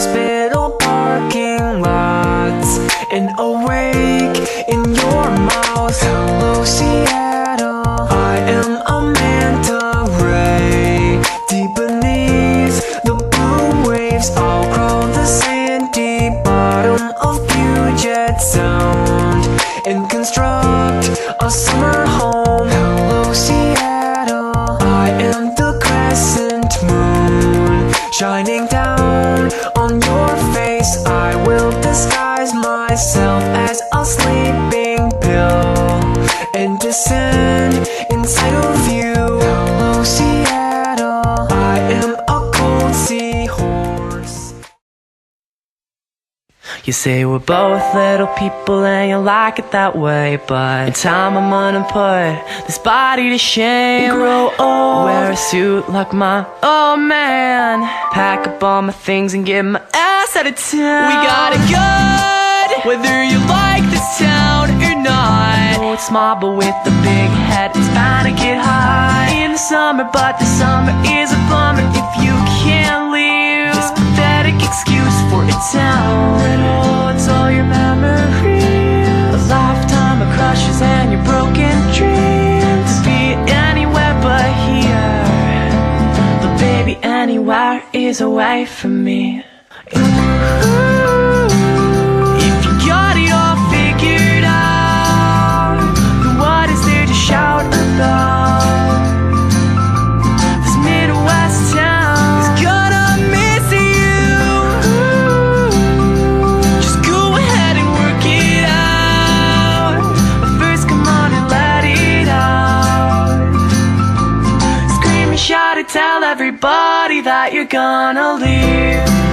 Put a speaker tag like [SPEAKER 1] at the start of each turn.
[SPEAKER 1] hospital parking lots, and awake in your mouth. Hello, Seattle, I am a manta ray. Deep beneath the blue waves, I'll crawl the sandy bottom of Puget Sound and construct a summer home. Hello, Seattle, I am the crescent moon shining down on your face. I will disguise myself as a sleeping pill and descend inside of you. Hello, Seattle, I am a cold seahorse. You say we're both little people and you like it that way, but in time I'm gonna put this body to shame. Grow old, wear a suit like my old man, pack up all my things and get my ass out of town. We got it good, whether you like this town or not. Oh, it's small but with the big head, it's bound to get high in the summer, but the summer is a bummer if you can't leave this pathetic excuse for a town that holds all your memories, a lifetime of crushes and your broken dreams. To be anywhere but here, but baby, anywhere is away from me. If you got it all figured out, then what is there to shout about? This Midwest town is gonna miss you. Just go ahead and work it out, but first come on and let it out. Scream and shout it, tell everybody that you're gonna leave.